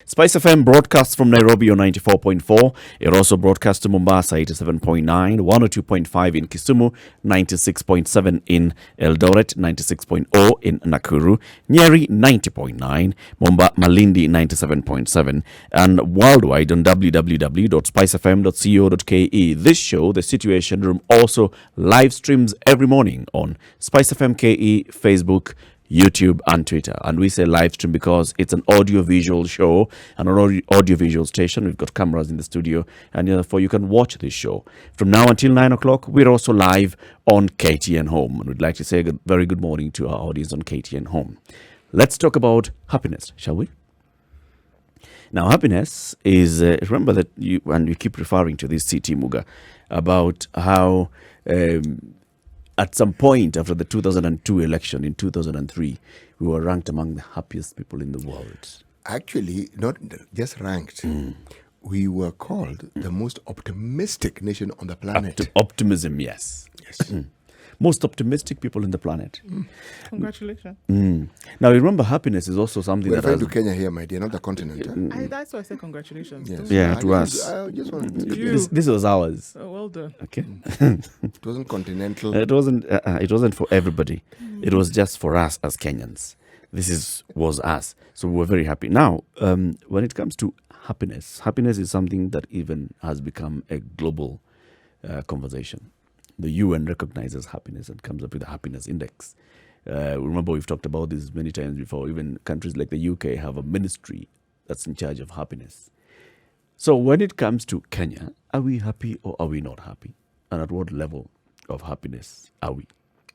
Spice FM broadcasts from Nairobi on 94.4. It also broadcasts to Mombasa 87.9, 102.5 in Kisumu, 96.7 in Eldoret, 96.0 in Nakuru, Nyeri 90.9, Malindi 97.7, and worldwide on www.spicefm.co.ke. This show, The Situation Room, also live streams every morning on Spice FM KE, Facebook, YouTube and Twitter. And we say live stream because it's an audio-visual show and an audio-visual station. We've got cameras in the studio, and therefore you can watch this show. From now until 9 o'clock, we're also live on KTN Home. And we'd like to say a very good morning to our audience on KTN Home. Let's talk about happiness, shall we? Now, happiness is, remember that you keep referring to this CT Muga, about how at some point after the 2002 election in 2003, we were ranked among the happiest people in the world. Actually, not just ranked. We were called the most optimistic nation on the planet. Optimism, yes. Yes. Most optimistic people in the planet. Congratulations. Now, remember, happiness is also something We're that referring to Kenya here, my dear, not the continent. That's why I said congratulations. Yes. Yeah, it was. I just wanted to This was ours. Oh, well done. Okay. It wasn't continental. It wasn't for everybody. It was just for us as Kenyans. Was us. So we were very happy. Now, when it comes to happiness is something that even has become a global conversation. The UN recognizes happiness and comes up with a happiness index. Remember, we've talked about this many times before. Even countries like the UK have a ministry that's in charge of happiness. So when it comes to Kenya, are we happy or are we not happy? And at what level of happiness are we?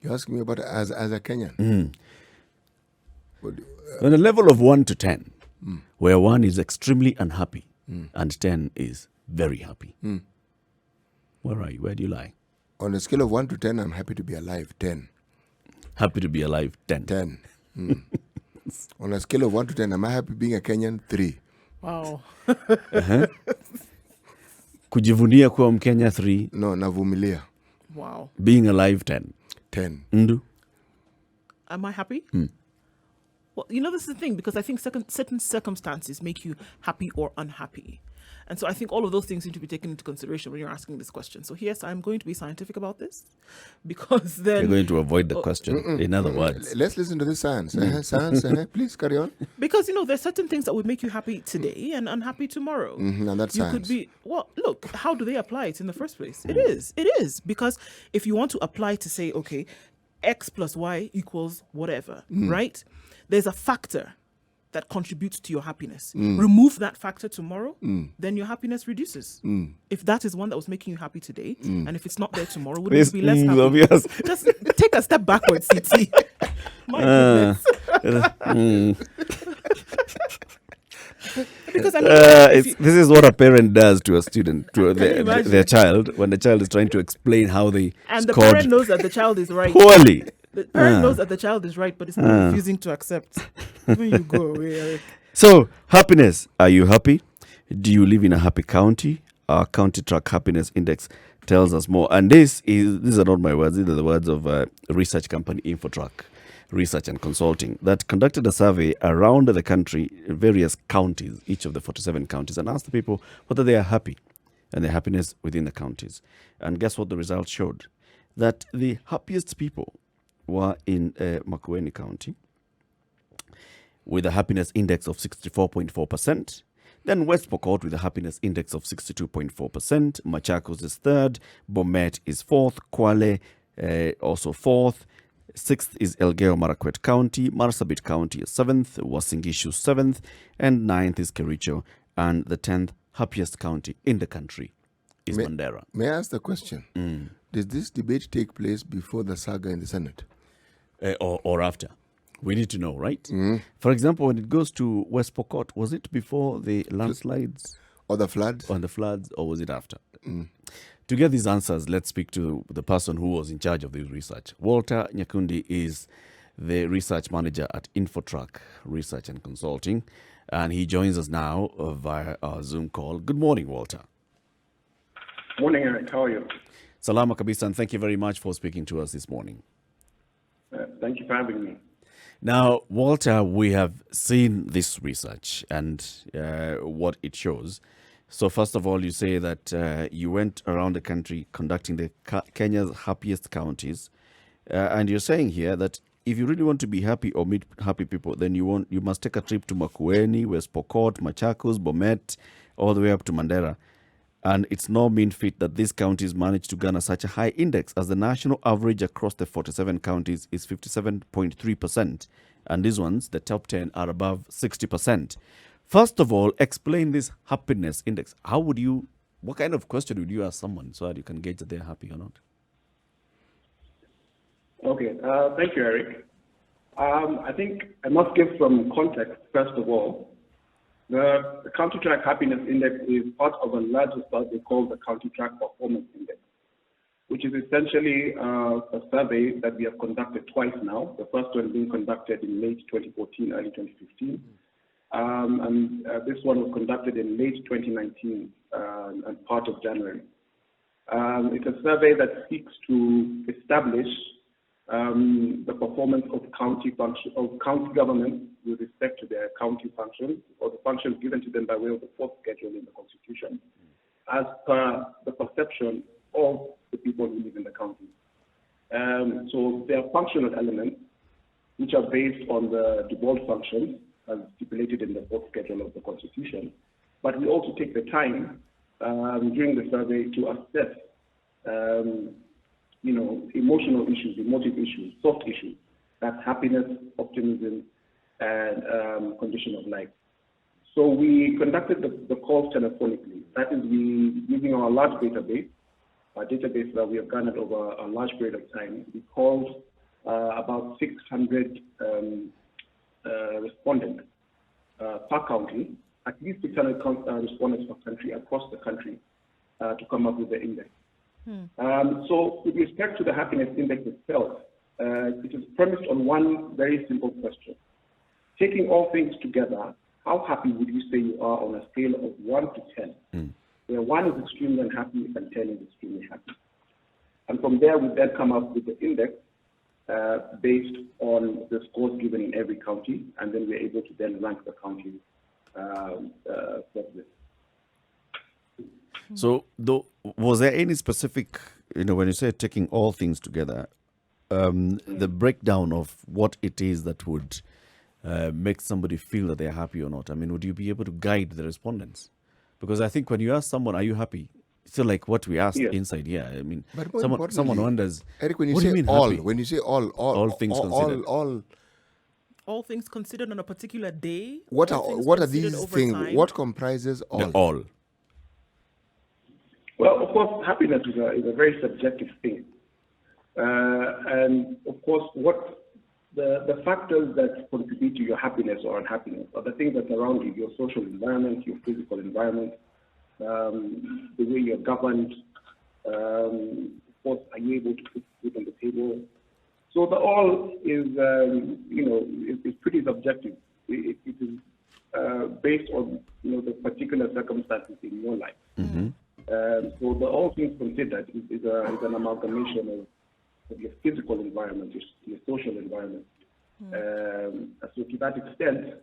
You're asking me about as a Kenyan? On a level of 1 to 10, where 1 is extremely unhappy and 10 is very happy. Where are you? Where do you lie? On a scale of 1 to 10, I'm happy to be alive. 10. Happy to be alive, 10. 10. On a scale of 1 to 10, am I happy being a Kenyan? 3. Wow. Kujivunia kuwa Mkenya, 3. No, navumilia. Wow. Being alive, 10. 10. Ndu? Am I happy? Well, this is the thing, because I think certain circumstances make you happy or unhappy. And so I think all of those things need to be taken into consideration when you're asking this question. So yes, I'm going to be scientific about this, because then... You're going to avoid the question, in other words. Let's listen to the science. Science, please carry on. Because, there's certain things that would make you happy today and unhappy tomorrow. And that's you science. Could be, look, how do they apply it in the first place? It is. Because if you want to apply to say, okay, X plus Y equals whatever, right? There's a factor that contributes to your happiness. Remove that factor tomorrow, then your happiness reduces. If that is one that was making you happy today, and if it's not there tomorrow, wouldn't you be less happy? Obvious. Just take a step backwards, CT. My goodness. Because this is what a parent does to a student, to their child, when the child is trying to explain how they and scored the parent knows that the child is right. poorly. The parent knows that the child is right, but it's not refusing to accept. When you go away, Eric. So, happiness. Are you happy? Do you live in a happy county? Our InfoTrak happiness index tells us more. And these are not my words. These are the words of a research company, InfoTrak Research and Consulting, that conducted a survey around the country, various counties, each of the 47 counties, and asked the people whether they are happy and their happiness within the counties. And guess what the results showed? That the happiest people were in Makueni County with a happiness index of 64.4%. Then West Pokot with a happiness index of 62.4%. Machakos is third. Bomet is fourth. Kwale also fourth. Sixth is Elgeyo Marakwet County. Marsabit County is seventh. Uasin Gishu seventh. And ninth is Kericho. And the 10th happiest county in the country is Mandera. May I ask the question? Did this debate take place before the saga in the Senate? Or after? We need to know, right? For example, when it goes to West Pokot, was it before the landslides? Or the floods? Or the floods, or was it after? To get these answers, let's speak to the person who was in charge of this research. Walter Nyabundi is the research manager at InfoTrak Research and Consulting, and he joins us now via our Zoom call. Good morning, Walter. Morning, Eric. How are you? Salama kabisa, and thank you very much for speaking to us this morning. Thank you for having me. Now, Walter, we have seen this research and what it shows. So, first of all, you say that you went around the country conducting the Kenya's happiest counties, and you're saying here that if you really want to be happy or meet happy people, then you must take a trip to Makueni, West Pokot, Machakos, Bomet, all the way up to Mandera. And it's no mean feat that these counties managed to garner such a high index, as the national average across the 47 counties is 57.3%. And these ones, the top 10, are above 60%. First of all, explain this happiness index. What kind of question would you ask someone so that you can gauge that they're happy or not? Okay, thank you, Eric. I think I must give some context, first of all. The Untitled Happiness Index is part of a larger survey called the Untitled Performance Index, which is essentially a survey that we have conducted twice now. The first one being conducted in late 2014, early 2015. And this one was conducted in late 2019 and part of January. It's a survey that seeks to establish the performance of county government with respect to their county functions, or the functions given to them by way of the fourth schedule in the Constitution, as per the perception of the people who live in the county. So there are functional elements which are based on the devolved functions as stipulated in the fourth schedule of the Constitution. But we also take the time during the survey to assess emotional issues, emotive issues, soft issues. That's happiness, optimism, and condition of life. So we conducted the calls telephonically. That is, using our large database, that we have garnered over a large period of time. We called about 600 respondents per county, at least 600 respondents per country, across the country, to come up with the index. So with respect to the happiness index itself, it is premised on one very simple question. Taking all things together, how happy would you say you are on a scale of 1 to 10? Where 1 is extremely unhappy and 10 is extremely happy. And from there, we then come up with the index based on the scores given in every county, and then we're able to then rank the counties separately. So, was there any specific, when you say taking all things together, the breakdown of what it is that would make somebody feel that they're happy or not? I mean, would you be able to guide the respondents? Because I think when you ask someone, are you happy? It's still like what we asked inside here. I mean, someone wonders, Eric, when you what say do you mean all, happy? when you say all things considered. All things considered on a particular day. What are these things? Time? What comprises all? The all. Well, of course, happiness is a very subjective thing. And of course, what the factors that contribute to your happiness or unhappiness are the things that surround you, your social environment, your physical environment, the way you're governed, of course, are you able to put food on the table? So the all is, is pretty subjective. It is based on, the particular circumstances in your life. Mm-hmm. So the all things considered is an amalgamation of your physical environment, your social environment. So to that extent,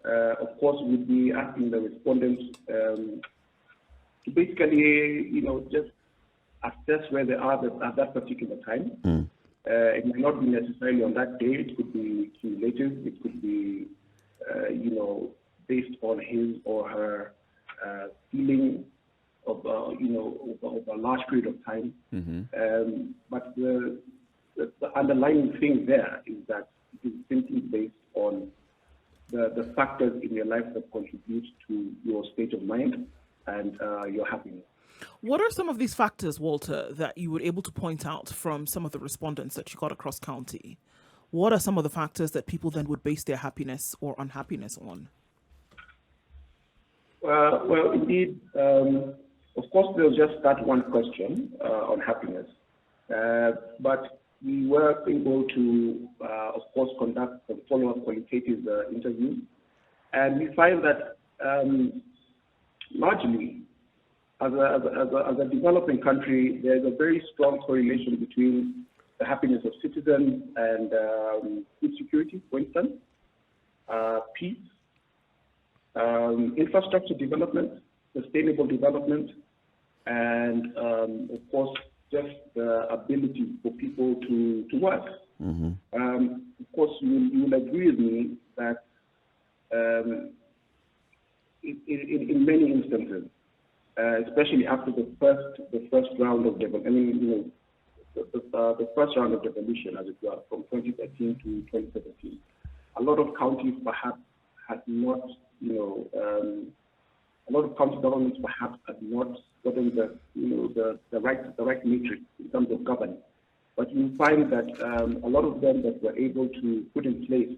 of course, we'd be asking the respondents to basically, just assess where they are at that particular time. It may not be necessarily on that day. It could be cumulative. It could be, based on his or her feeling of a large period of time. But the underlying thing there is that it is simply based on the factors in your life that contribute to your state of mind and your happiness. What are some of these factors, Walter, that you were able to point out from some of the respondents that you got across county? What are some of the factors that people then would base their happiness or unhappiness on? Well, indeed, of course, there's just that one question on happiness. But we were able to, of course, conduct some follow-up qualitative interviews. And we find that largely, as a developing country, there's a very strong correlation between the happiness of citizens and food security, for instance, peace, infrastructure development, sustainable development, and of course, just the ability for people to work. Of course, you will agree with me that in many instances, especially after the first round of devolution, the first round of devolution, as it were, from 2013 to 2017, a lot of counties perhaps had not, a lot of county governments perhaps had not gotten the right matrix in terms of governance. But you find that a lot of them that were able to put in place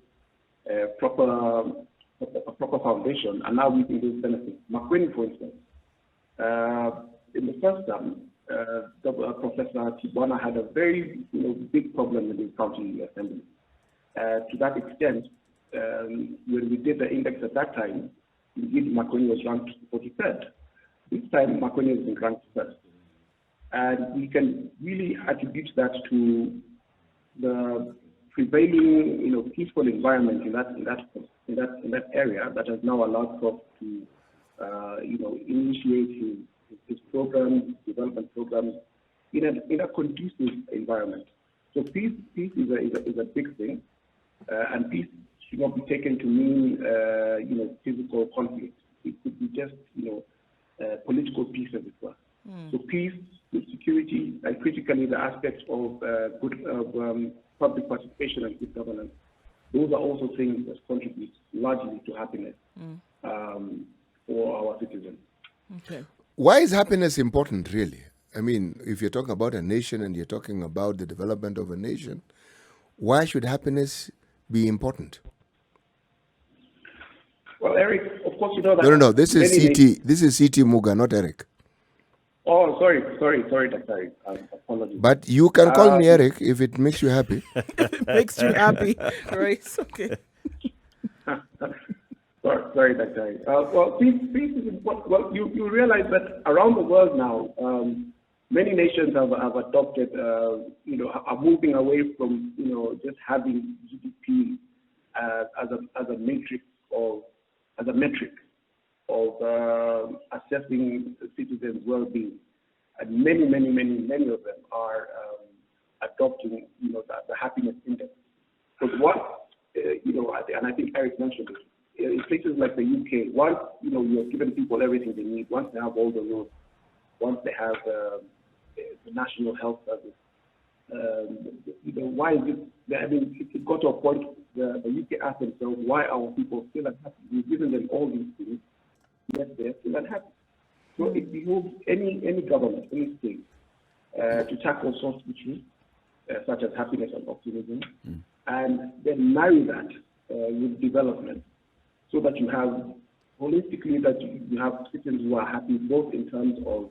a proper foundation are now reaping those benefits. Makweni, for instance, in the first term, Professor Tibwana had a very big problem with the county assembly. To that extent, when we did the index at that time, indeed Makweni was ranked 43rd. This time, Makweni has been ranked first. And we can really attribute that to the prevailing, peaceful environment in that area that has now allowed Prof to, initiate his programs, development programs in a conducive environment. So peace is a big thing, and peace should not be taken to mean, physical conflict. It could be just, political peace, as it were. So peace, good security, and critically the aspects of good public participation and good governance. Those are also things that contribute largely to happiness for our citizens. Okay. Why is happiness important, really? I mean, if you're talking about a nation and you're talking about the development of a nation, why should happiness be important? Well, Eric, of course, you know that. No. This is CT. This is CT Muga, not Eric. Oh, sorry, Dr. Apologies. But you can call me Eric if it makes you happy. It makes you happy, right? Okay. Sorry, Dr. Well, peace is important. Well, you realize that around the world now, many nations have adopted, are moving away from, just having GDP as a metric of assessing citizens' well-being, and many of them are adopting, the happiness index. Because what, and I think Eric mentioned it, in places like the UK, once you're giving people everything they need, once they have all the roads, once they have the National Health Service, why is it? I mean, it got to a point the UK asked themselves, why are people still unhappy? We've given them all these things, yet they're still unhappy. So it behooves any government, any state, to tackle such issues, such as happiness and optimism, and then marry that with development, so that you have, holistically, that you have citizens who are happy, both in terms of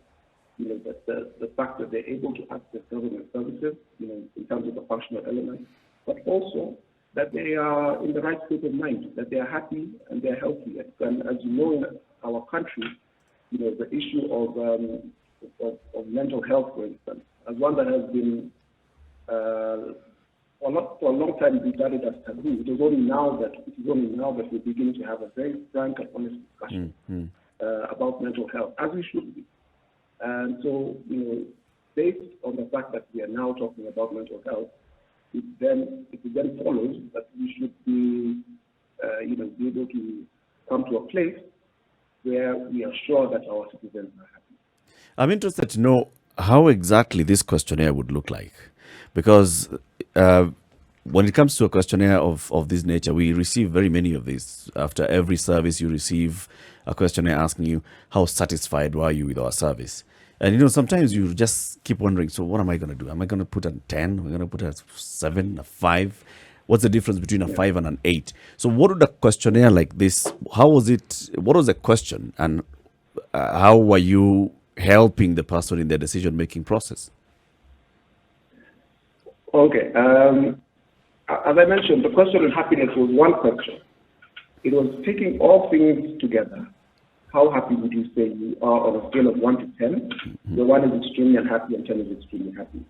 the fact that they're able to access government services, in terms of the functional elements, but also that they are in the right state of mind, that they are happy and they're healthy. And as you know, in our country, the issue of mental health, for instance, as one that has been for a long time regarded as taboo. It is only now that we're beginning to have a very frank and honest discussion about mental health, as we should be. And so, based on the fact that we are now talking about mental health, it then follows that we should be, be able to come to a place where we are sure that our citizens are happy. I'm interested to know how exactly this questionnaire would look like, because when it comes to a questionnaire of this nature, we receive very many of these. After every service, you receive a questionnaire asking you, how satisfied were you with our service? And, sometimes you just keep wondering, so what am I going to do? Am I going to put a 10? Am I going to put a 7, a 5? What's the difference between a 5 and an 8? So what would a questionnaire like this, how was it, what was the question? And how were you helping the person in their decision-making process? Okay. As I mentioned, the question on happiness was one question. It was taking all things together. How happy would you say you are on a scale of 1 to 10? The 1 is extremely unhappy and 10 is extremely happy.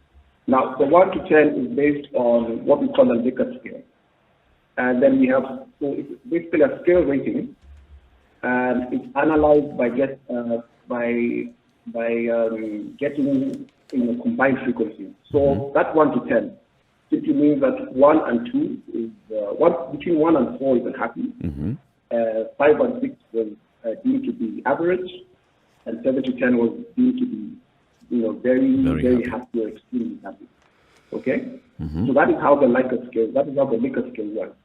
Now, the 1 to 10 is based on what we call a Likert scale. And then we have, so it's basically a scale rating, and it's analyzed by getting combined frequencies. So that 1 to 10 simply means that 1 and 2 is between 1 and 4 is unhappy. 5 and 6 was deemed to be average, and 7 to 10 was deemed to be very happy or extremely happy. Okay, so that is how the Likert scale. That is how the Likert scale works.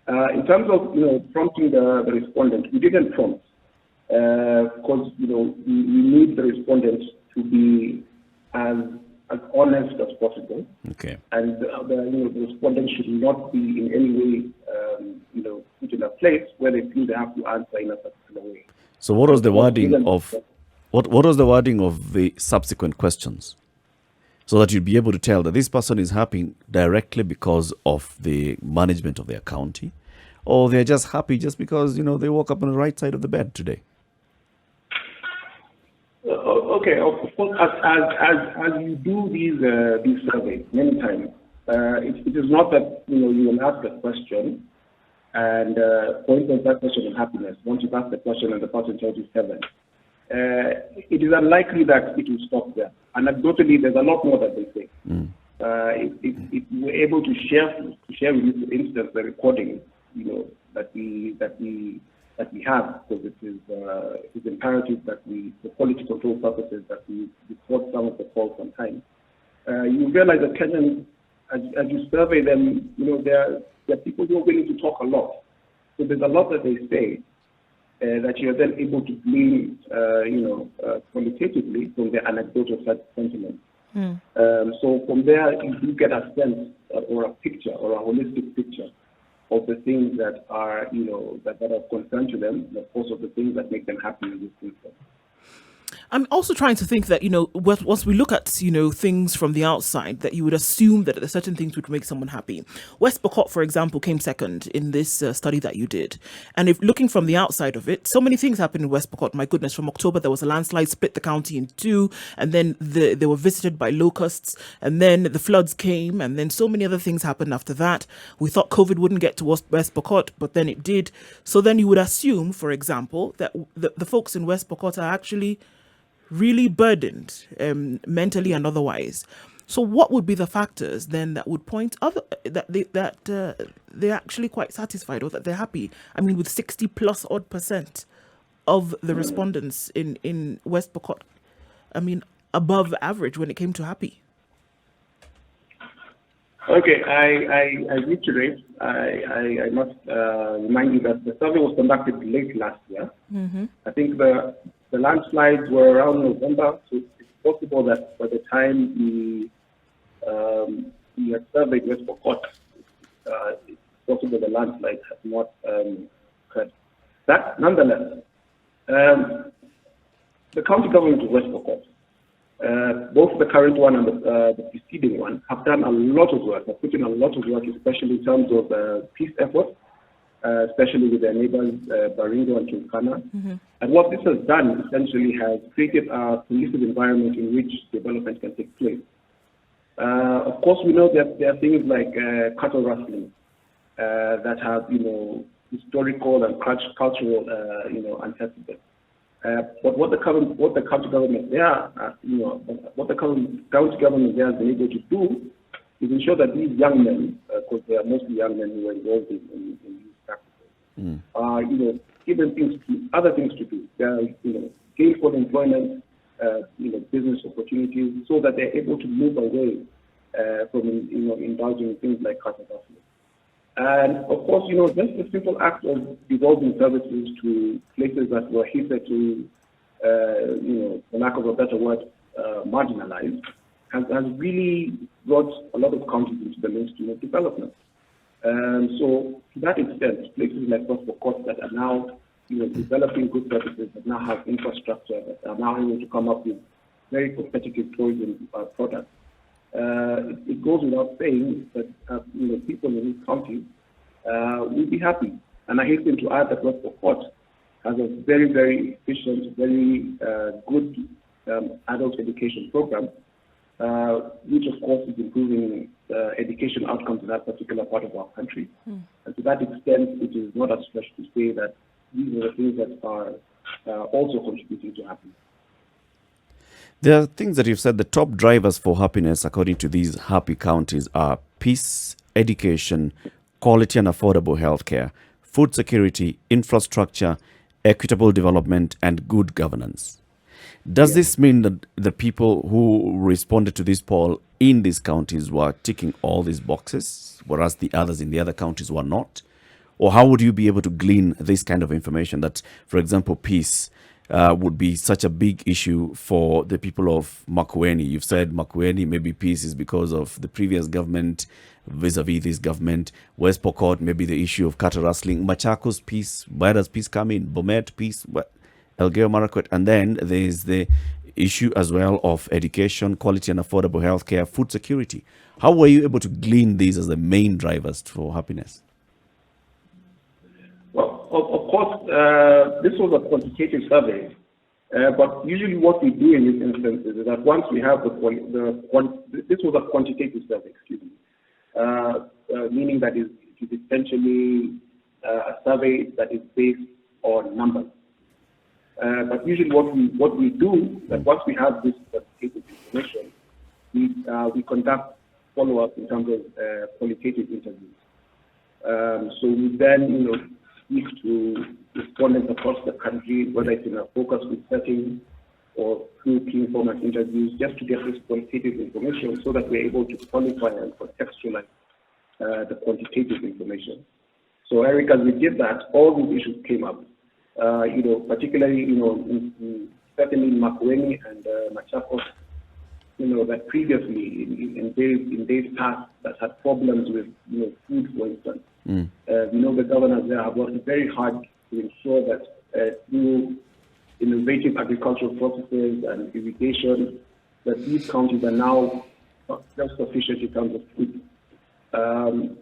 In terms of prompting the respondent, we didn't prompt because we need the respondent to be as honest as possible. Okay. And the respondent should not be in any way put in a place where they feel they have to answer in a particular way. So what was the wording of what was the wording of the subsequent questions? So that you'd be able to tell that this person is happy directly because of the management of their county, or they're just happy just because they woke up on the right side of the bed today. Okay, of course, as you do these surveys many times, it is not that you will ask a question, and for instance, that question on happiness. Once you've asked the question and the person tells you 7, it is unlikely that it will stop there. Anecdotally, there's a lot more that they say. If we're able to share with you, for instance, the recording, that we have, because it is imperative that for quality control purposes, that we record some of the calls sometimes. You realize that Kenyans, as you survey them, there are people who are willing to talk a lot. So there's a lot that they say that you're then able to glean, qualitatively from their anecdotal sentiment. So from there, you do get a sense or a picture or a holistic picture of the things that are, that are of concern to them, and of course of the things that make them happy in this instance. I'm also trying to think that, once we look at, things from the outside, that you would assume that there's certain things which make someone happy. West Pokot, for example, came second in this study that you did. And if looking from the outside of it, so many things happened in West Pokot. My goodness, from October, there was a landslide, split the county in 2, and then they were visited by locusts, and then the floods came, and then so many other things happened after that. We thought COVID wouldn't get to West Pokot, but then it did. So then you would assume, for example, that the folks in West Pokot are actually really burdened mentally and otherwise. So what would be the factors then that would point that they're actually quite satisfied or that they're happy? I mean, with 60+% of the respondents in West Pokot, I mean, above average when it came to happy. Okay, I reiterate. I must remind you that the survey was conducted late last year. I think the landslides were around November, so it's possible that by the time we had surveyed West Pokot, it's possible the landslides have not occurred. That, nonetheless, the county government of West Pokot, both the current one and the preceding one, have done a lot of work, have put in a lot of work, especially in terms of peace efforts, especially with their neighbors, Baringo and Turkana. And what this has done essentially has created a conducive environment in which development can take place. Of course, we know that there are things like cattle rustling that have, historical and cultural, antecedents. But what the county government there, what the county government there has been able to do is ensure that these young men, because they are mostly young men who are involved in these practices, given other things to do. There are, gainful employment, business opportunities, so that they're able to move away from, indulging in things like cattle rustling. And of course, just the simple act of devolving services to places that were hitherto, for lack of a better word, marginalized, has really brought a lot of counties into the mainstream of development. So to that extent, places like West Pokot that are now, developing good services, that now have infrastructure, that are now able to come up with very competitive tourism products. It goes without saying that people in these counties will be happy. And I hasten to add that West Pokot has a very, very efficient, very good adult education program which of course is improving education outcomes in that particular part of our country. And to that extent, it is not a stretch to say that these are the things that are also contributing to happiness. There are things that you've said the top drivers for happiness, according to these happy counties, are peace, education, quality and affordable healthcare, food security, infrastructure, equitable development, and good governance. Does this mean that the people who responded to this poll in these counties were ticking all these boxes, whereas the others in the other counties were not? Or how would you be able to glean this kind of information that, for example, peace would be such a big issue for the people of Makueni? You've said Makueni, maybe peace is because of the previous government vis-a-vis this government. West Pokot, maybe the issue of cattle rustling. Machakos, peace. Where does peace come in? Bomet, peace. Elgeyo Marakwet. And then there's the issue as well of education, quality and affordable healthcare, food security. How were you able to glean these as the main drivers for happiness? Well, of course, this was a quantitative survey, but usually what we do in these instances is that once we have this was a quantitative survey, meaning that it is essentially a survey that is based on numbers. But usually what we do, that once we have this quantitative information, we conduct follow-up in terms of qualitative interviews. So we then, speak to respondents across the country, whether it's in a focus group setting or through key informant interviews, just to get this qualitative information so that we're able to qualify and contextualize the quantitative information. So, Eric, as we did that, all these issues came up. Particularly, certainly in Makueni and Machakos, that previously in days past that had problems with food, for instance. The governors there have worked very hard to ensure that through innovative agricultural processes and irrigation, that these counties are now self-sufficient in terms of food.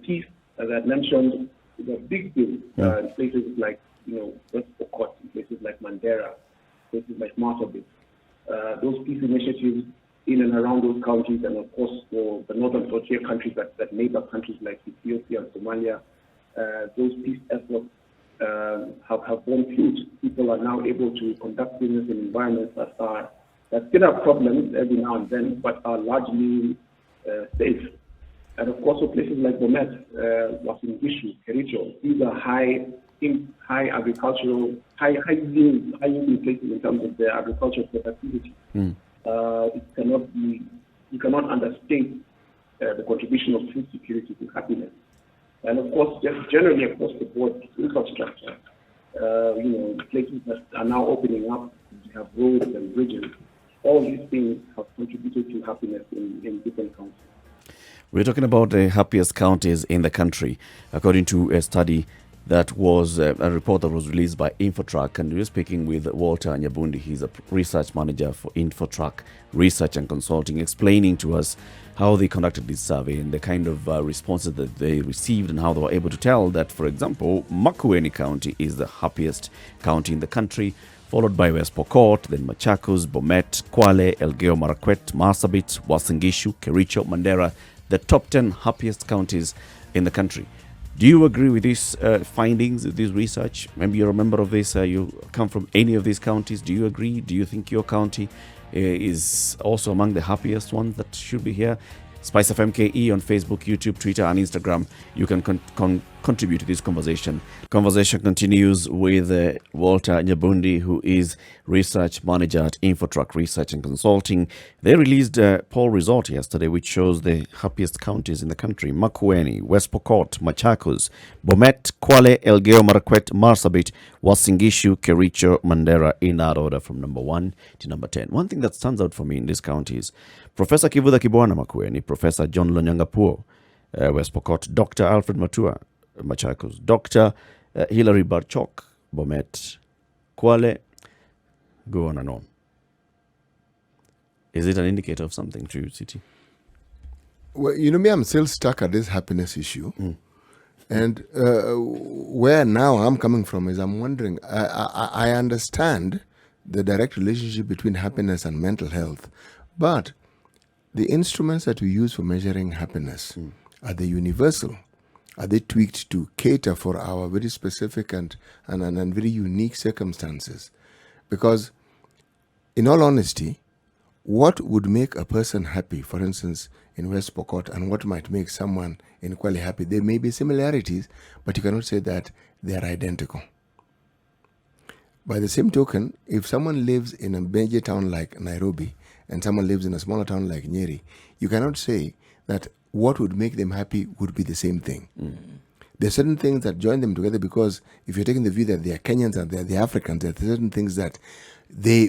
Peace, as I mentioned, is a big deal in places like West Pokot, in places like Mandera, places like Marsabit. Those peace initiatives in and around those counties, and of course for the northern frontier countries that neighbor countries like Ethiopia and Somalia, those peace efforts have borne fruit. People are now able to conduct business in environments that still have problems every now and then, but are largely safe. And of course, for places like Bomet, Wasingishu, Kericho, these are high agricultural, high yielding places in terms of their agricultural productivity. You cannot understate the contribution of food security to happiness. And of course, just generally across the board, infrastructure, places that are now opening up, we have roads and bridges. All these things have contributed to happiness in different counties. We're talking about the happiest counties in the country, according to a study that was a report that was released by InfoTrak. And we're speaking with Walter Nyabundi. He's a research manager for InfoTrak Research and Consulting, explaining to us how they conducted this survey and the kind of responses that they received and how they were able to tell that, for example, Makueni County is the happiest county in the country, followed by West Pokot, then Machakos, Bomet, Kwale, Elgeyo Marakwet, Marsabit, Wasingishu, Kericho, Mandera, the top 10 happiest counties in the country. Do you agree with these findings, this research? Maybe you're a member of this, you come from any of these counties. Do you agree? Do you think your county is also among the happiest ones that should be here? Spice FM KE on Facebook, YouTube, Twitter, and Instagram. You can contribute to this conversation. Conversation continues with Walter Nyabundi, who is research manager at InfoTrak Research and Consulting. They released a poll result yesterday which shows the happiest counties in the country: Makueni, West Pokot, Machakos, Bomet, Kwale, Elgeyo Marakwet, Marsabit, Wasingishu, Kericho, Mandera, in that order from number 1 to number 10. One thing that stands out for me in these counties: Professor Kivuda Kibwana, Makueni; Professor John Lonyangapuo, West Pokot; Dr. Alfred Matua, Machakos; Dr. Hilary Barchok, Bomet; Kwale, go on and on. Is it an indicator of something to you, City? Well, me, I'm still stuck at this happiness issue. And where now I'm coming from is I'm wondering, I understand the direct relationship between happiness and mental health, but the instruments that we use for measuring happiness, are they universal? Are they tweaked to cater for our very specific and very unique circumstances? Because, in all honesty, what would make a person happy, for instance, in West Pokot, and what might make someone in Kwale happy, there may be similarities, but you cannot say that they are identical. By the same token, if someone lives in a major town like Nairobi and someone lives in a smaller town like Nyeri, you cannot say that what would make them happy would be the same thing. There are certain things that join them together, because if you're taking the view that they are Kenyans and they are Africans, there are certain things that they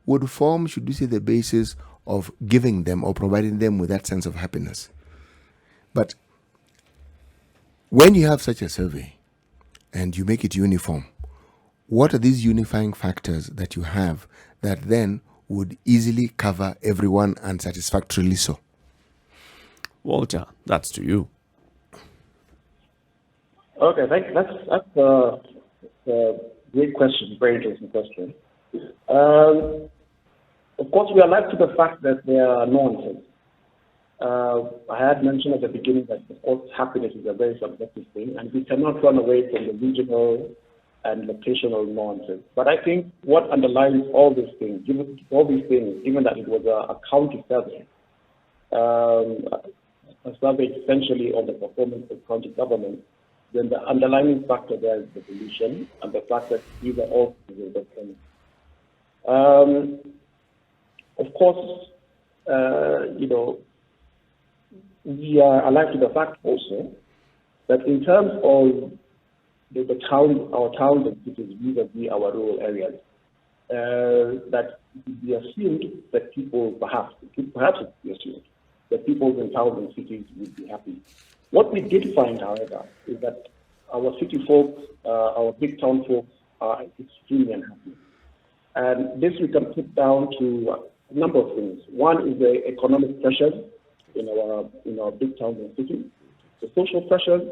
would form, should we say, the basis of giving them or providing them with that sense of happiness. But when you have such a survey and you make it uniform, what are these unifying factors that you have that then would easily cover everyone and satisfactorily so? Walter, that's to you. Okay, thank you. That's a great question, very interesting question. Of course, we are alive to the fact that there are nuances. I had mentioned at the beginning that, of course, happiness is a very subjective thing, and we cannot run away from the regional and locational nuances. But I think what underlies all these things, given that it was a county survey, a survey essentially on the performance of county government, then the underlying factor there is the pollution and the fact that these are all the same. Of course, we are alive to the fact also that in terms of our towns and cities vis-a-vis our rural areas, that we assumed that people perhaps we assumed that people in towns and cities would be happy. What we did find, however, is that our city folks, our big town folks are extremely unhappy. And this we can put down to a number of things. One is the economic pressures in our big towns and cities, the social pressures,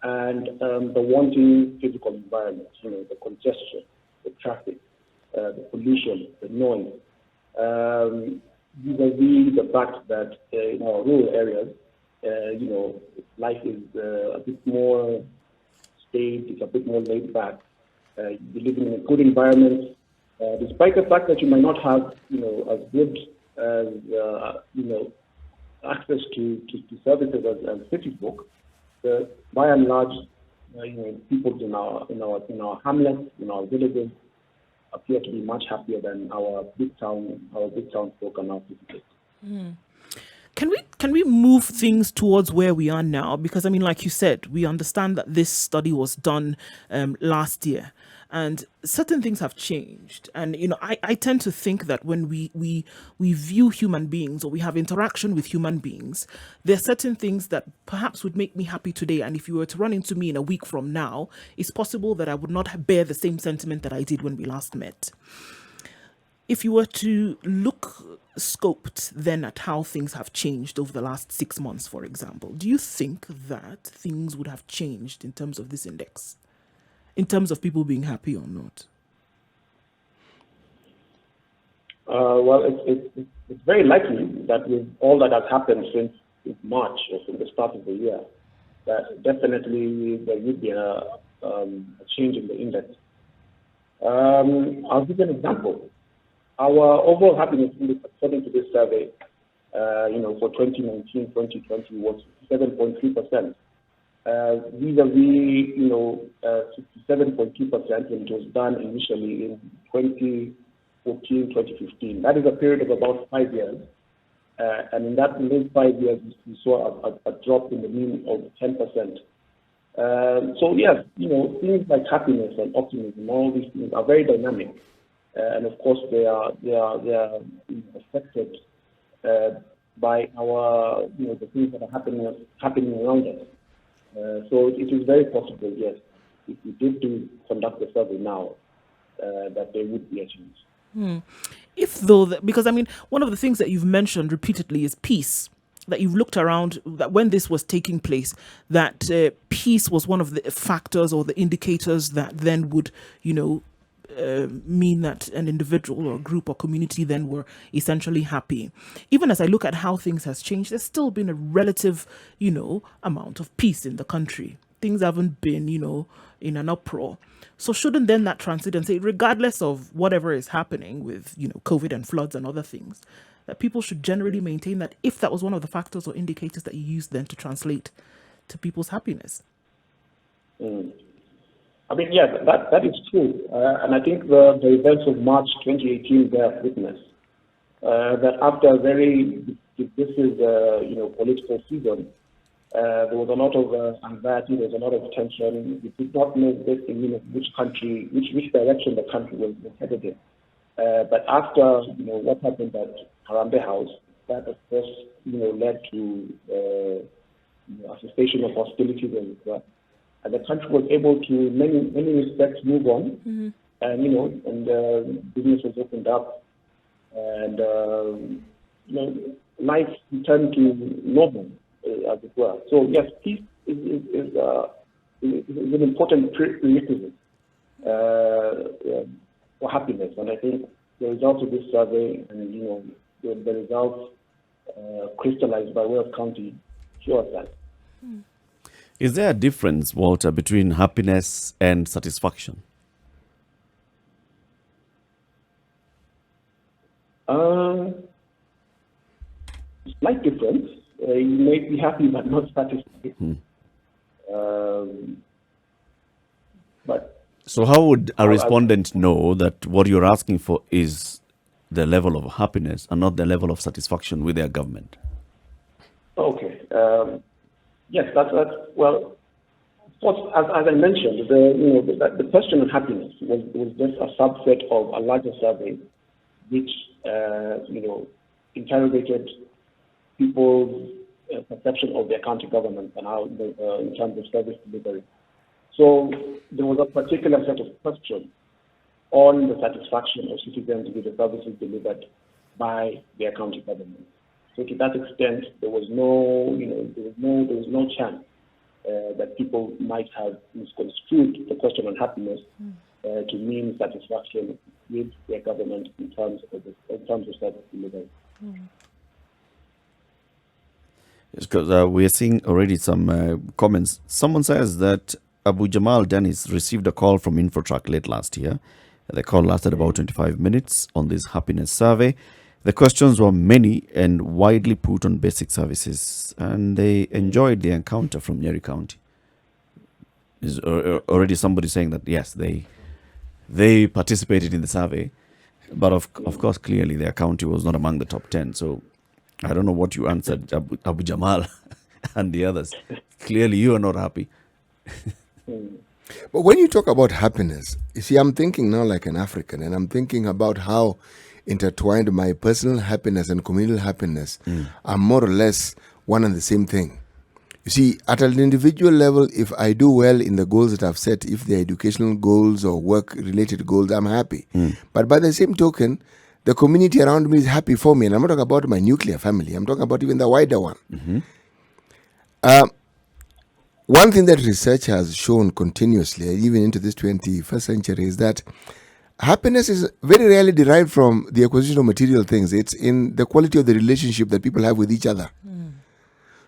and the wanting physical environment, the congestion, the traffic, the pollution, the noise. Vis-a-vis the fact that in our rural areas, life is a bit more staid, it's a bit more laid back. You're living in a good environment, despite the fact that you might not have, as good as, access to services as city folk. By and large, people in our hamlets, in our villages, appear to be much happier than our big town folk and our city folk. Can we move things towards where we are now? Because like you said, we understand that this study was done last year, and certain things have changed. And I tend to think that when we view human beings, or we have interaction with human beings, there are certain things that perhaps would make me happy today, and if you were to run into me in a week from now, it's possible that I would not bear the same sentiment that I did when we last met. If you were to look scoped then at how things have changed over the last 6 months, for example, do you think that things would have changed in terms of this index, in terms of people being happy or not? Well, it's very likely that with all that has happened since March or from the start of the year, that definitely there would be a change in the index. I'll give you an example. Our overall happiness index, according to this survey, for 2019-2020 was 7.3%. Vis-a-vis, 67.2% when it was done initially in 2014-2015. That is a period of about 5 years. And in those 5 years, we saw a drop in the mean of 10%. So yes, things like happiness and optimism, all these things are very dynamic. And of course, they are affected by our, the things that are happening around us. So it is very possible, yes, if we did conduct the survey now, that there would be a change. Because one of the things that you've mentioned repeatedly is peace. That you've looked around, that when this was taking place, that peace was one of the factors or the indicators that then would, mean that an individual or group or community then were essentially happy. Even as I look at how things has changed, there's still been a relative, amount of peace in the country. Things haven't been, in an uproar. So shouldn't then that transit and say, regardless of whatever is happening with, COVID and floods and other things, that people should generally maintain that if that was one of the factors or indicators that you used then to translate to people's happiness? I mean, yeah, that is true. And I think the events of March 2018 bear witness that after a very divisive, political season, there was a lot of anxiety, there was a lot of tension. We did not know which direction the country was headed in. But after, what happened at Harambee House, that of course, led to a cessation of hostilities and the country was able to, in many respects, move on. And business was opened up, and life returned to normal, as it were. So yes, peace is an important prerequisite for happiness, and I think the results of this survey and the results crystallized by way of county show us that. Is there a difference, Walter, between happiness and satisfaction? Slight difference. You may be happy but not satisfied. But so how would a respondent know that what you're asking for is the level of happiness and not the level of satisfaction with their government? Okay. Yes, that's well. Of course, as I mentioned, the question of happiness was just a subset of a larger survey, which interrogated people's perception of their county government and how, in terms of service delivery. So there was a particular set of questions on the satisfaction of citizens with the services delivered by their county government. So to that extent, there was no chance that people might have misconstrued the question on happiness to mean satisfaction with their government in terms of service delivery. Yes, because we are seeing already some comments. Someone says that Abu Jamal Dennis received a call from InfoTrak late last year. The call lasted about 25 minutes on this happiness survey. The questions were many and widely put on basic services, and they enjoyed the encounter from Nyeri County. Is already somebody saying that yes, they participated in the survey, but of course, clearly their county was not among the top 10. So I don't know what you answered, Abu Jamal and the others. Clearly, you are not happy. But when you talk about happiness, you see, I'm thinking now like an African, and I'm thinking about how intertwined my personal happiness and communal happiness are more or less one and the same thing. You see, at an individual level, if I do well in the goals that I've set, if they're educational goals or work-related goals, I'm happy. But by the same token, the community around me is happy for me. And I'm not talking about my nuclear family. I'm talking about even the wider one. One thing that research has shown continuously, even into this 21st century, is that happiness is very rarely derived from the acquisition of material things. It's in the quality of the relationship that people have with each other.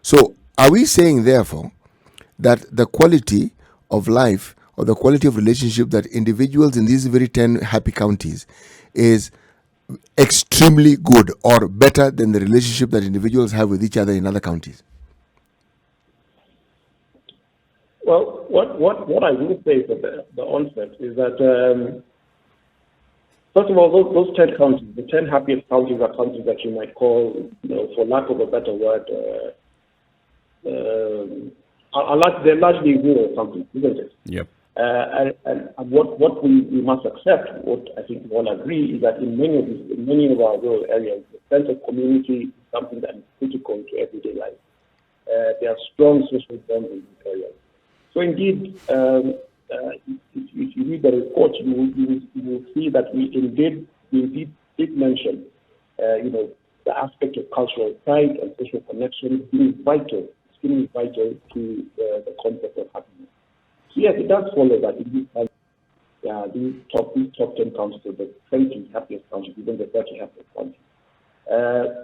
So are we saying, therefore, that the quality of life or the quality of relationship that individuals in these very 10 happy counties is extremely good or better than the relationship that individuals have with each other in other counties? Well, what I will say at the onset is that, first of all, those 10 counties, the 10 happiest counties are counties that you might call, for lack of a better word, they're largely rural counties, isn't it? Yep. And what we must accept, what I think we all agree, is that in many of our rural areas, the sense of community is something that is critical to everyday life. There are strong social bonds in these areas. So indeed, if you read the report, you will see that we indeed did mention, the aspect of cultural pride and social connection being vital, extremely vital to the concept of happiness. So yes, it does follow that. these top 10 counties, or the 20 happiest counties, even the 30 happiest counties.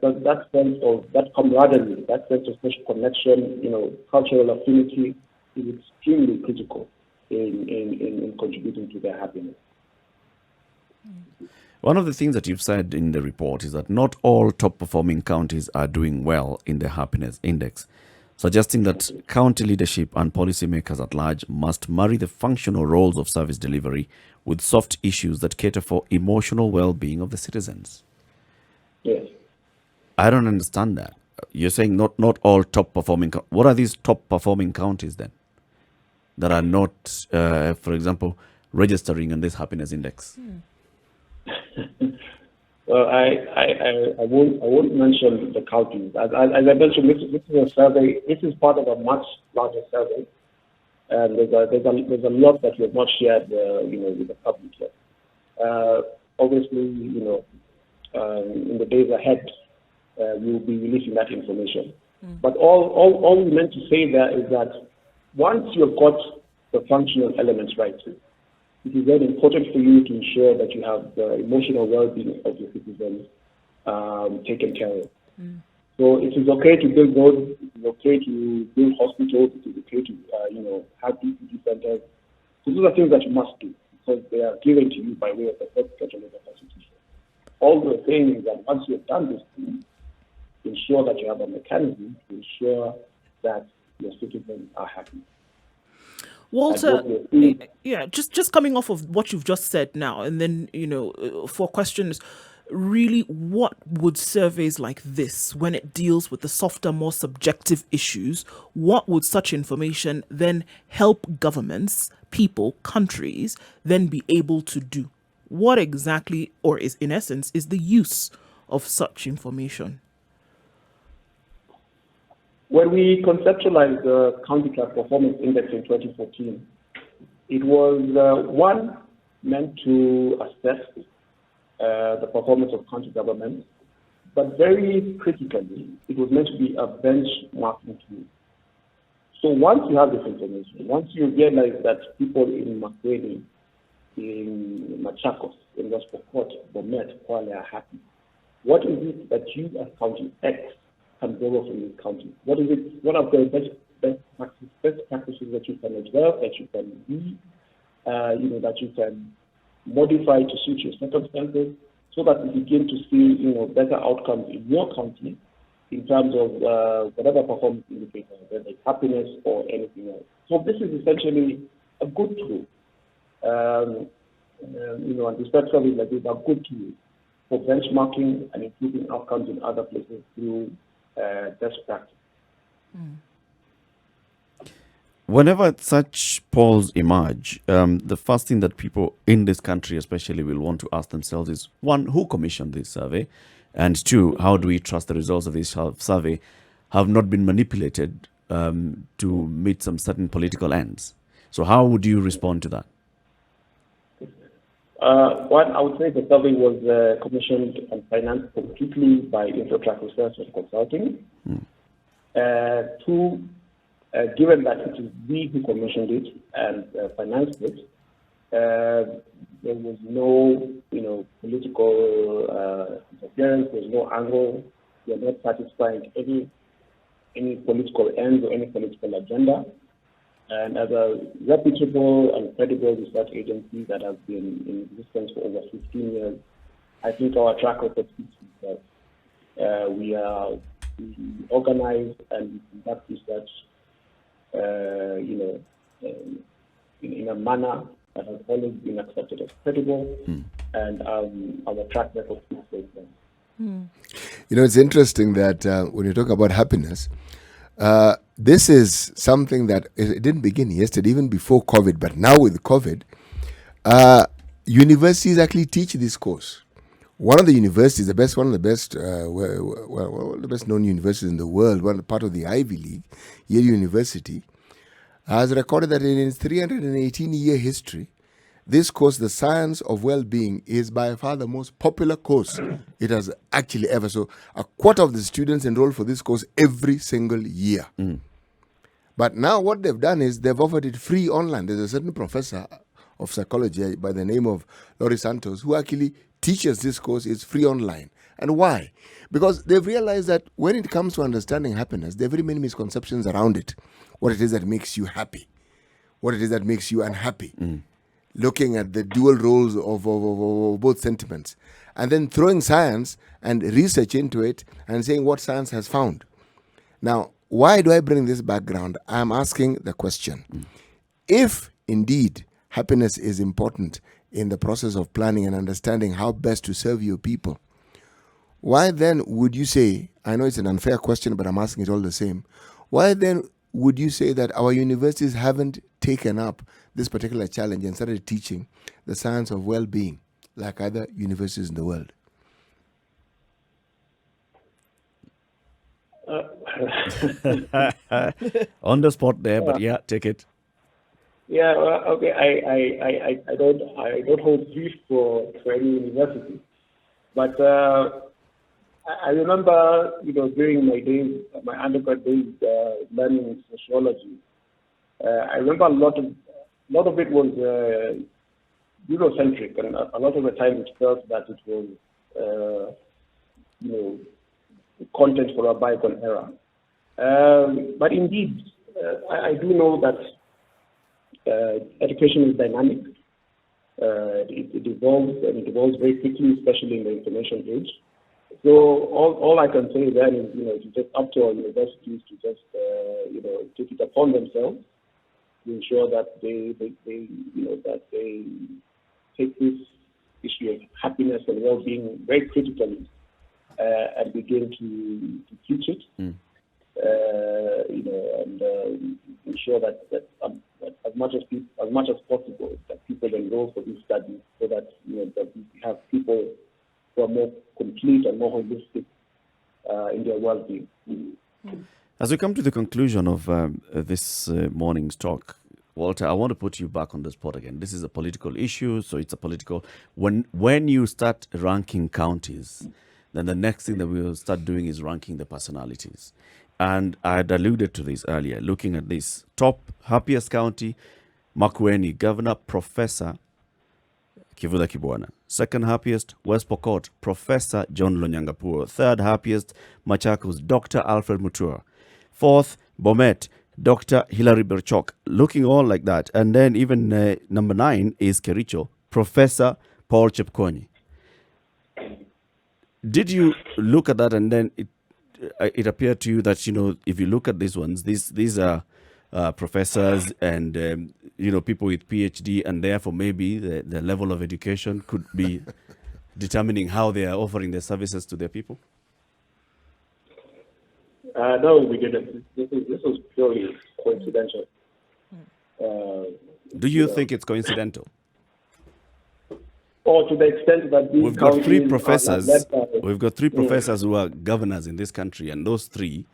But that sense of that camaraderie, that sense of social connection, cultural affinity is extremely critical in contributing to their happiness. One of the things that you've said in the report is that not all top-performing counties are doing well in the happiness index, suggesting that county leadership and policymakers at large must marry the functional roles of service delivery with soft issues that cater for emotional well-being of the citizens. Yes. I don't understand that. You're saying not all top-performing... What are these top-performing counties then that are not, for example, registering on this happiness index? Well, I won't mention the counties. As I mentioned, this is a survey. This is part of a much larger survey, and there's a lot that we have not shared, with the public yet. Obviously, in the days ahead, we will be releasing that information. But all we meant to say there is that once you've got the functional elements right, it is very important for you to ensure that you have the emotional well-being of your citizens taken care of. So it is okay to build roads, it is okay to build hospitals, it is okay to have DPD centers. So those are things that you must do because they are given to you by way of the first schedule of the Constitution. All we're saying is that once you have done this thing, ensure that you have a mechanism to ensure that your citizens are happy. Walter, just coming off of what you've just said now, and then, for questions, really, what would surveys like this, when it deals with the softer, more subjective issues, what would such information then help governments, people, countries, then be able to do? What exactly, or is in essence, is the use of such information? When we conceptualized the County Class Performance Index in 2014, it was one meant to assess the performance of county governments, but very critically, it was meant to be a benchmarking tool. So once you have this information, once you realize that people in Makweli, in Machakos, in West Pokot, Bomet, Kwale are happy, what is it that you as County X can borrow from this county? What is it? What are the best practices that you can observe, that you can be, that you can modify to suit your circumstances, so that you begin to see, better outcomes in your county in terms of whatever performance indicator, whether it's happiness or anything else. So this is essentially a good tool. And research surveys like this are good tools for benchmarking and improving outcomes in other places through best practice. Whenever such polls emerge, the first thing that people in this country especially will want to ask themselves is, one, who commissioned this survey? And two, how do we trust the results of this survey have not been manipulated to meet some certain political ends? So how would you respond to that? One, I would say the survey was commissioned and financed completely by InfoTrak Research and Consulting. Two, given that it is we who commissioned it and financed it, there was no, political interference. There was no angle. We are not satisfying any political ends or any political agenda. And as a reputable and credible research agency that has been in existence for over 15 years, I think our track record speaks for itself. We organize and we conduct research, in a manner that has always been accepted as credible, and our track record speaks for itself. It's interesting that when you talk about happiness, this is something that it didn't begin yesterday, even before COVID, but now with COVID, universities actually teach this course. One of the universities, the best known universities in the world, one part of the Ivy League, Yale University, has recorded that in its 318-year history, this course, the Science of Well-Being, is by far the most popular course it has actually ever. So a quarter of the students enroll for this course every single year. But now what they've done is they've offered it free online. There's a certain professor of psychology by the name of Laurie Santos, who actually teaches this course. It's free online. And why? Because they've realized that when it comes to understanding happiness, there are very many misconceptions around it. What it is that makes you happy, what it is that makes you unhappy. Looking at the dual roles of both sentiments, and then throwing science and research into it and saying what science has found. Now, why do I bring this background? I'm asking the question. If indeed happiness is important in the process of planning and understanding how best to serve your people, why then would you say, I know it's an unfair question, but I'm asking it all the same, why then would you say that our universities haven't taken up this particular challenge and started teaching the science of well-being like other universities in the world? On the spot there, but yeah, take it. Yeah, well, okay. I don't hold brief for any university, but I remember, during my days, my undergrad days, learning sociology. I remember a lot of it was Eurocentric, and a lot of the time it felt that it was, content for a bygone era. But indeed, I do know that education is dynamic. It evolves, and it evolves very quickly, especially in the information age. So all I can say then is, it's just up to our universities to just, take it upon themselves to ensure that they take this issue of happiness and well-being very critically and begin to teach it, and ensure that as much as possible that people enroll for these studies, so that that we have people who are more complete and more holistic in their well-being. As we come to the conclusion of this morning's talk, Walter, I want to put you back on the spot again. This is a political issue, so it's a political. When you start ranking counties, then the next thing that we will start doing is ranking the personalities. And I had alluded to this earlier, looking at this. Top happiest county, Makueni, Governor Professor Kivutha Kibwana. Second happiest, West Pokot, Professor John Lonyangapuo. Third happiest, Machakos, Dr. Alfred Mutua. Fourth, Bomet, Dr. Hilary Berchok. Looking all like that. And then even number 9 is Kericho, Professor Paul Chepkonyi. Did you look at that and then it appeared to you that, if you look at these ones, these are professors and, people with PhD, and therefore maybe the level of education could be determining how they are offering their services to their people? No, we didn't. This was purely coincidental. Do you think it's coincidental? Or to the extent that these We've got three counties professors. are led by- We've got 3 professors who are governors in this country, and those 3,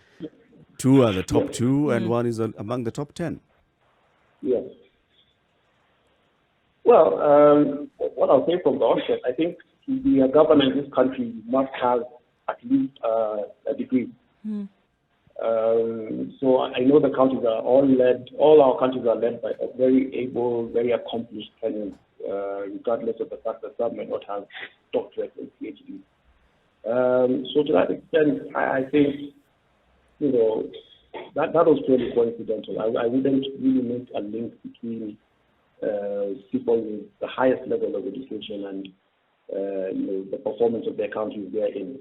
2 are the top 2, and 1 is among the top 10. Yes. Well, what I'll say from the onset, I think to be a governor in this country, you must have at least a degree. So I know the counties are all our counties are led by very able, very accomplished tenants, regardless of the fact that some may not have doctorates and PhDs. So to that extent, I think, that was purely coincidental. I wouldn't really make a link between people with the highest level of education and the performance of their counties they're in.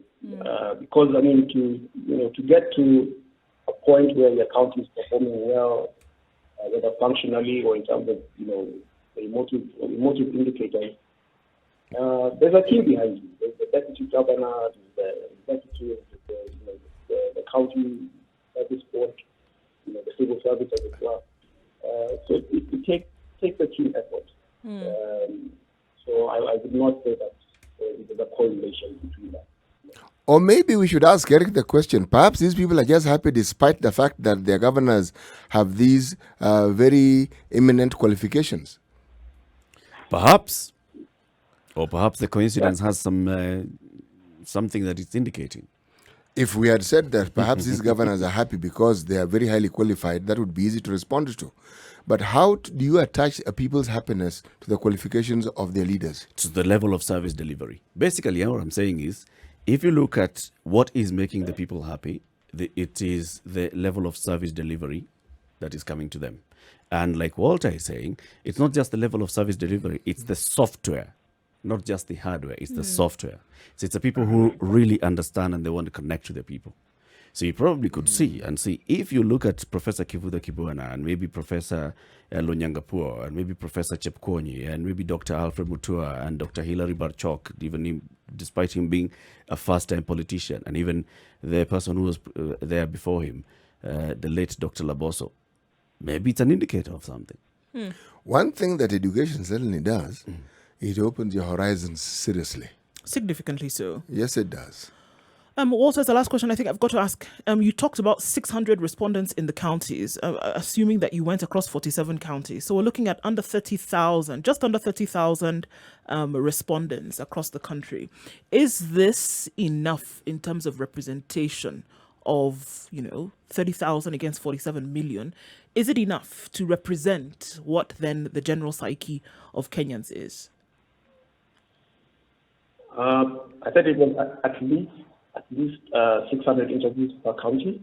Because to get to a point where your county is performing well, whether functionally or in terms of the emotive indicators, there's a team behind you. There's the deputy governor, there's the executive, the county service board, the civil service as well. So it takes a team effort. So I would not say that there's a correlation between that. Or maybe we should ask Eric the question. Perhaps these people are just happy despite the fact that their governors have these very eminent qualifications. Perhaps. Or perhaps the coincidence has something that it's indicating. If we had said that perhaps these governors are happy because they are very highly qualified, that would be easy to respond to. But how do you attach a people's happiness to the qualifications of their leaders? To the level of service delivery. Basically, what I'm saying is, if you look at what is making the people happy, it is the level of service delivery that is coming to them. And like Walter is saying, it's not just the level of service delivery, it's the software, not just the hardware, it's the software. So it's the people who really understand and they want to connect to the people. So you probably could see if you look at Professor Kivuda Kibuana and maybe Professor Lonyangapur and maybe Professor Chepkonyi and maybe Dr. Alfred Mutua and Dr. Hilary Barchok, despite him being a first-time politician, and even the person who was there before him, the late Dr. Laboso, maybe it's an indicator of something. One thing that education certainly does, it opens your horizons seriously. Significantly so. Yes, it does. Walter, as the last question I think I've got to ask, you talked about 600 respondents in the counties, assuming that you went across 47 counties. So we're looking at just under 30,000 respondents across the country. Is this enough in terms of representation of, 30,000 against 47 million? Is it enough to represent what then the general psyche of Kenyans is? I said it was at least 600 interviews per county.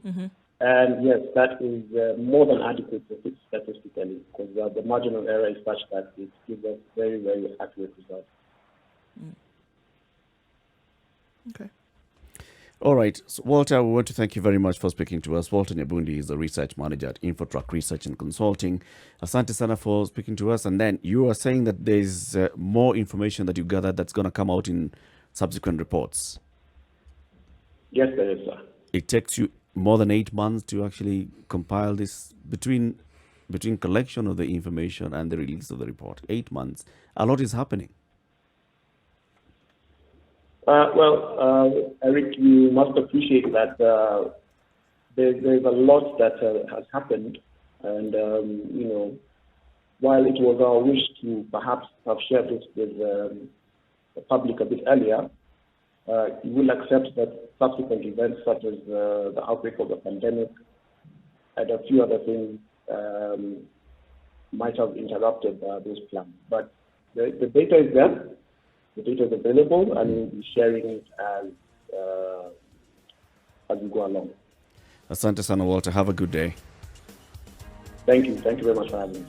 And yes, that is more than adequate statistically, because the marginal error is such that it gives us very, very accurate results. Okay. All right. So Walter, we want to thank you very much for speaking to us. Walter Nyabundi is the research manager at InfoTrak Research and Consulting. Asante sana for speaking to us. And then you are saying that there's more information that you gathered that's going to come out in subsequent reports. Yes, there is, sir. It takes you more than 8 months to actually compile this between collection of the information and the release of the report. 8 months. A lot is happening. Eric, you must appreciate that there's a lot that has happened. And, while it was our wish to perhaps have shared this with the public a bit earlier, you will accept that subsequent events such as the outbreak of the pandemic and a few other things might have interrupted those plans. But the data is there, the data is available, and we'll be sharing it as we go along. Asante sana, Walter. Have a good day. Thank you. Thank you very much for having me.